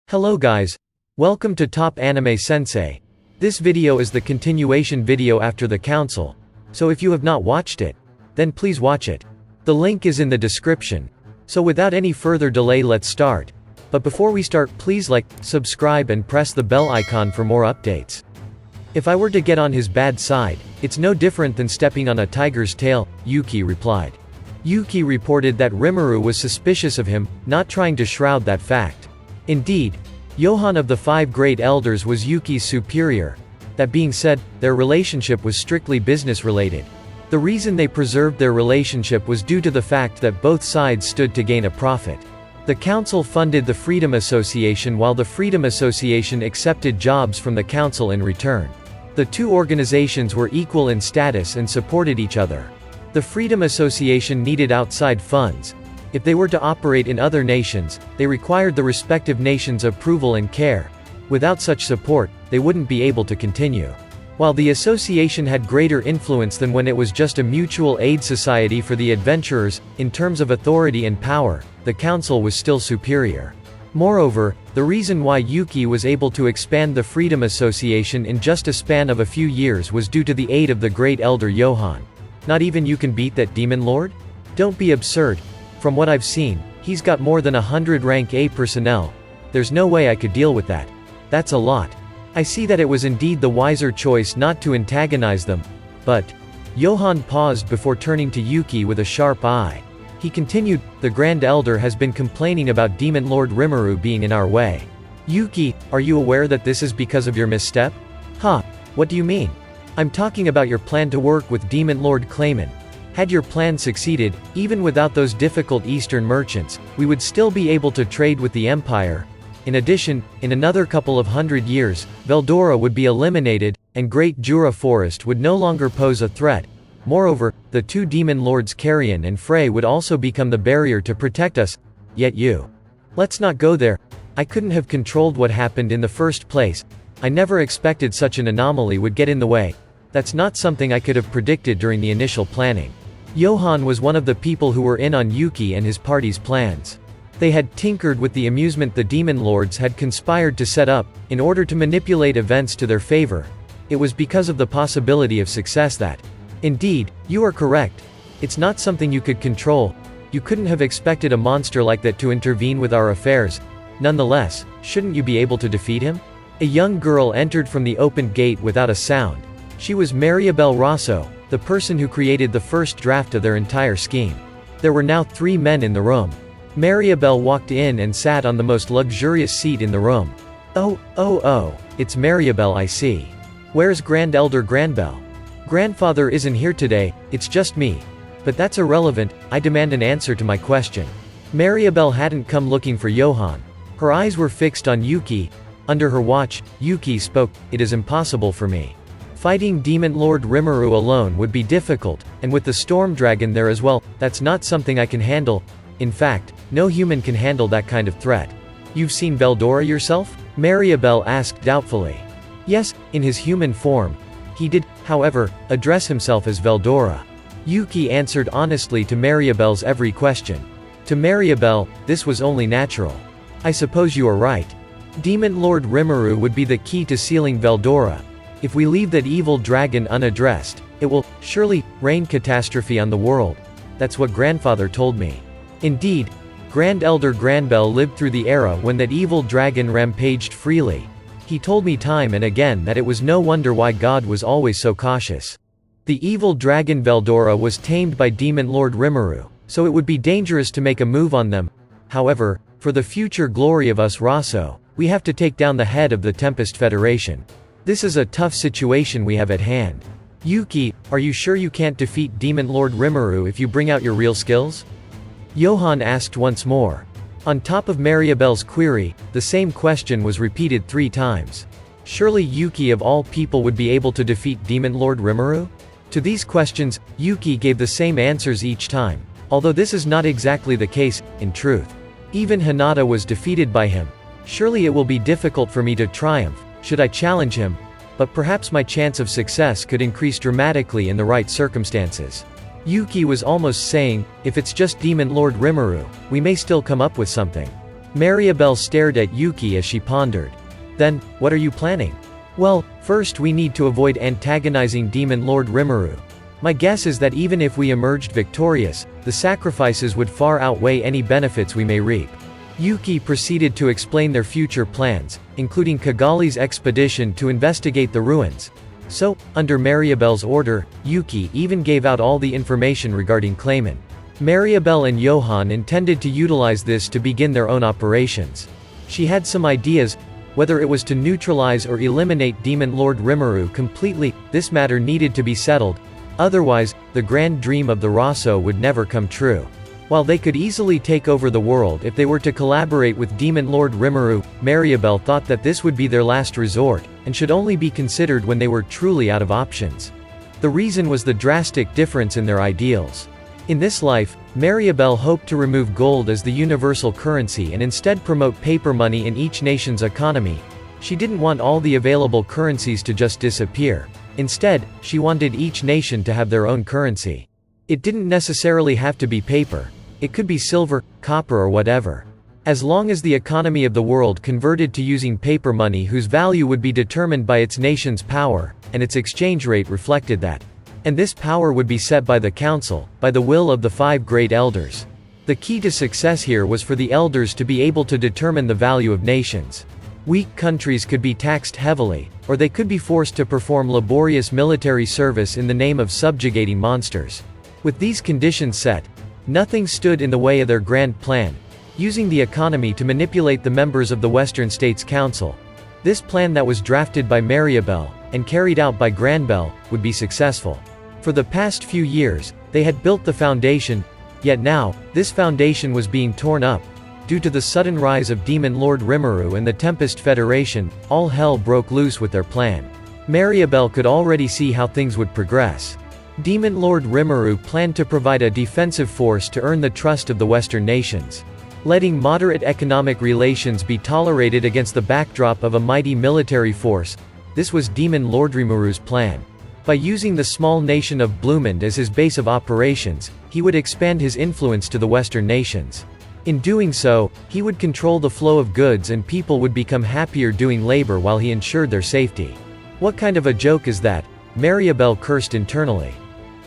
Hello guys. Welcome to Top Anime Sensei. This video is the continuation video after the council, so if you have not watched it, then please watch it. The link is in the description. So without any further delay, let's start. But before we start, please like, subscribe and press the bell icon for more updates. If I were to get on his bad side, it's no different than stepping on a tiger's tail, Yuki replied. Yuki reported that Rimuru was suspicious of him, not trying to shroud that fact. Indeed, Johan of the Five Great Elders was Yuki's superior. That being said, their relationship was strictly business-related. The reason they preserved their relationship was due to the fact that both sides stood to gain a profit. The council funded the Freedom Association while the Freedom Association accepted jobs from the council in return. The two organizations were equal in status and supported each other. The Freedom Association needed outside funds. If they were to operate in other nations, they required the respective nations' approval and care. Without such support, they wouldn't be able to continue. While the association had greater influence than when it was just a mutual aid society for the adventurers, in terms of authority and power, the council was still superior. Moreover, the reason why Yuki was able to expand the Freedom Association in just a span of a few years was due to the aid of the Great Elder Johan. Not even you can beat that demon lord? Don't be absurd. From what I've seen, he's got more than 100 rank A personnel. There's no way I could deal with that. That's a lot. I see that it was indeed the wiser choice not to antagonize them, but… Johan paused before turning to Yuki with a sharp eye. He continued, the Grand Elder has been complaining about Demon Lord Rimuru being in our way. Yuki, are you aware that this is because of your misstep? Huh, what do you mean? I'm talking about your plan to work with Demon Lord DISCLAIMER. Had your plan succeeded, even without those difficult Eastern merchants, we would still be able to trade with the Empire. In addition, in another couple of hundred years, Veldora would be eliminated, and Great Jura Forest would no longer pose a threat. Moreover, the two demon lords Carrion and Frey would also become the barrier to protect us. Yet you. Let's not go there. I couldn't have controlled what happened in the first place. I never expected such an anomaly would get in the way. That's not something I could have predicted during the initial planning. Johan was one of the people who were in on Yuki and his party's plans. They had tinkered with the amusement the demon lords had conspired to set up, in order to manipulate events to their favor. It was because of the possibility of success that… Indeed, you are correct. It's not something you could control. You couldn't have expected a monster like that to intervene with our affairs. Nonetheless, shouldn't you be able to defeat him? A young girl entered from the opened gate without a sound. She was Mariabel Rosso, the person who created the first draft of their entire scheme. There were now 3 men in the room. Mariabel walked in and sat on the most luxurious seat in the room. Oh, it's Mariabel, I see. Where's Grand Elder Granbel? Grandfather isn't here today, it's just me. But that's irrelevant, I demand an answer to my question. Mariabel hadn't come looking for Johan. Her eyes were fixed on Yuki. Under her watch, Yuki spoke, it is impossible for me. Fighting Demon Lord Rimuru alone would be difficult, and with the Storm Dragon there as well, that's not something I can handle. In fact, no human can handle that kind of threat. You've seen Veldora yourself? Mariabel asked doubtfully. Yes, in his human form. He did, however, address himself as Veldora. Yuki answered honestly to Mariabel's every question. To Mariabel, this was only natural. I suppose you are right. Demon Lord Rimuru would be the key to sealing Veldora. If we leave that evil dragon unaddressed, it will, surely, rain catastrophe on the world. That's what grandfather told me. Indeed, Grand Elder Granbel lived through the era when that evil dragon rampaged freely. He told me time and again that it was no wonder why God was always so cautious. The evil dragon Veldora was tamed by Demon Lord Rimuru, so it would be dangerous to make a move on them. However, for the future glory of us Rosso, we have to take down the head of the Tempest Federation. This is a tough situation we have at hand. Yuki, are you sure you can't defeat Demon Lord Rimuru if you bring out your real skills? Johan asked once more. On top of Mariabel's query, the same question was repeated 3 times. Surely Yuki of all people would be able to defeat Demon Lord Rimuru? To these questions, Yuki gave the same answers each time, although this is not exactly the case, in truth. Even Hinata was defeated by him. Surely it will be difficult for me to triumph, should I challenge him, but perhaps my chance of success could increase dramatically in the right circumstances. Yuki was almost saying, if it's just Demon Lord Rimuru, we may still come up with something. Maribel stared at Yuki as she pondered. Then, what are you planning? Well, first we need to avoid antagonizing Demon Lord Rimuru. My guess is that even if we emerged victorious, the sacrifices would far outweigh any benefits we may reap. Yuki proceeded to explain their future plans, including Kigali's expedition to investigate the ruins. So, under Maribel's order, Yuki even gave out all the information regarding Claimant. Maribel and Johann intended to utilize this to begin their own operations. She had some ideas. Whether it was to neutralize or eliminate Demon Lord Rimuru completely, this matter needed to be settled. Otherwise, the grand dream of the Rosso would never come true. While they could easily take over the world if they were to collaborate with Demon Lord Rimuru, Maribel thought that this would be their last resort, and should only be considered when they were truly out of options. The reason was the drastic difference in their ideals. In this life, Maribel hoped to remove gold as the universal currency and instead promote paper money in each nation's economy. She didn't want all the available currencies to just disappear. Instead, she wanted each nation to have their own currency. It didn't necessarily have to be paper. It could be silver, copper or whatever. As long as the economy of the world converted to using paper money whose value would be determined by its nation's power, and its exchange rate reflected that. And this power would be set by the council, by the will of the 5 great elders. The key to success here was for the elders to be able to determine the value of nations. Weak countries could be taxed heavily, or they could be forced to perform laborious military service in the name of subjugating monsters. With these conditions set, nothing stood in the way of their grand plan, using the economy to manipulate the members of the Western States Council. This plan that was drafted by Maribel, and carried out by Granbel, would be successful. For the past few years, they had built the foundation, yet now, this foundation was being torn up. Due to the sudden rise of Demon Lord Rimuru and the Tempest Federation, all hell broke loose with their plan. Maribel could already see how things would progress. Demon Lord Rimuru planned to provide a defensive force to earn the trust of the Western nations. Letting moderate economic relations be tolerated against the backdrop of a mighty military force, this was Demon Lord Rimuru's plan. By using the small nation of Bloomond as his base of operations, he would expand his influence to the Western nations. In doing so, he would control the flow of goods and people would become happier doing labor while he ensured their safety. What kind of a joke is that? Maribel cursed internally.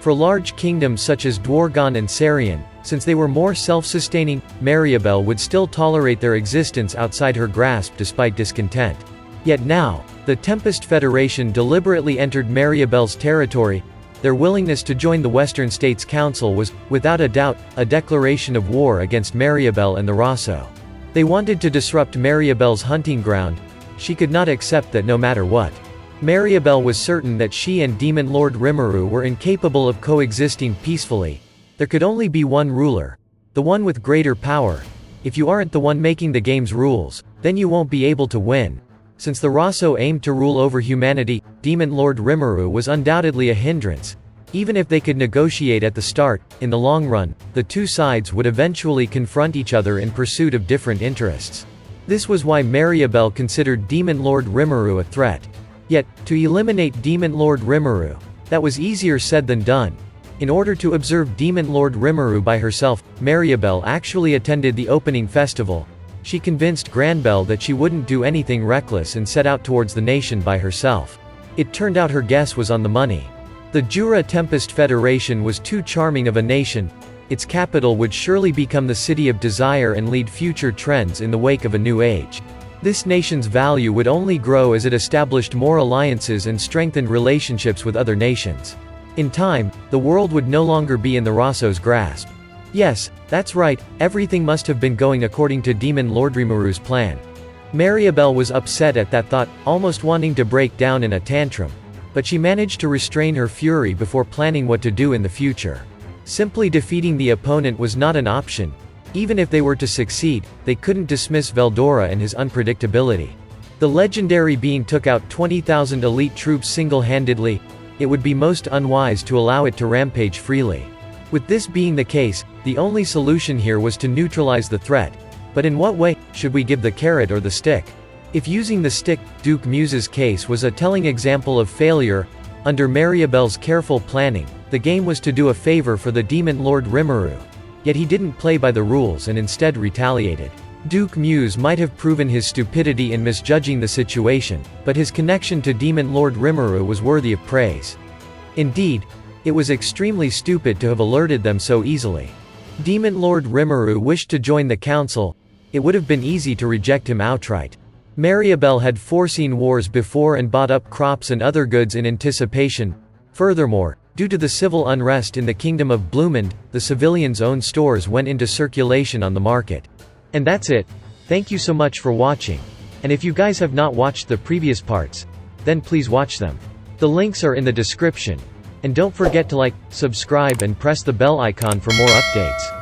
For large kingdoms such as Dwargon and Sarian, since they were more self-sustaining, Maribel would still tolerate their existence outside her grasp despite discontent. Yet now, the Tempest Federation deliberately entered Maribel's territory. Their willingness to join the Western States Council was, without a doubt, a declaration of war against Maribel and the Rosso. They wanted to disrupt Maribel's hunting ground. She could not accept that no matter what. Maribel was certain that she and Demon Lord Rimuru were incapable of coexisting peacefully. There could only be one ruler. The one with greater power. If you aren't the one making the game's rules, then you won't be able to win. Since the Rosso aimed to rule over humanity, Demon Lord Rimuru was undoubtedly a hindrance. Even if they could negotiate at the start, in the long run, the two sides would eventually confront each other in pursuit of different interests. This was why Maribel considered Demon Lord Rimuru a threat. Yet, to eliminate Demon Lord Rimuru, that was easier said than done. In order to observe Demon Lord Rimuru by herself, Maribel actually attended the opening festival. She convinced Granbel that she wouldn't do anything reckless and set out towards the nation by herself. It turned out her guess was on the money. The Jura Tempest Federation was too charming of a nation. Its capital would surely become the city of desire and lead future trends in the wake of a new age. This nation's value would only grow as it established more alliances and strengthened relationships with other nations. In time, the world would no longer be in the Rosso's grasp. Yes, that's right, everything must have been going according to Demon Lord Rimuru's plan. Maribel was upset at that thought, almost wanting to break down in a tantrum. But she managed to restrain her fury before planning what to do in the future. Simply defeating the opponent was not an option. Even if they were to succeed, they couldn't dismiss Veldora and his unpredictability. The legendary being took out 20,000 elite troops single-handedly. It would be most unwise to allow it to rampage freely. With this being the case, the only solution here was to neutralize the threat. But in what way should we give the carrot or the stick? If using the stick, Duke Muse's case was a telling example of failure. Under Maribel's careful planning, the game was to do a favor for the Demon Lord Rimuru. Yet he didn't play by the rules and instead retaliated. Duke Muse might have proven his stupidity in misjudging the situation, but his connection to Demon Lord Rimuru was worthy of praise. Indeed, it was extremely stupid to have alerted them so easily. Demon Lord Rimuru wished to join the council. It would have been easy to reject him outright. Mariabel had foreseen wars before and bought up crops and other goods in anticipation. Furthermore, due to the civil unrest in the Kingdom of Bloomond, the civilians' own stores went into circulation on the market. And that's it. Thank you so much for watching. And if you guys have not watched the previous parts, then please watch them. The links are in the description. And don't forget to like, subscribe and press the bell icon for more updates.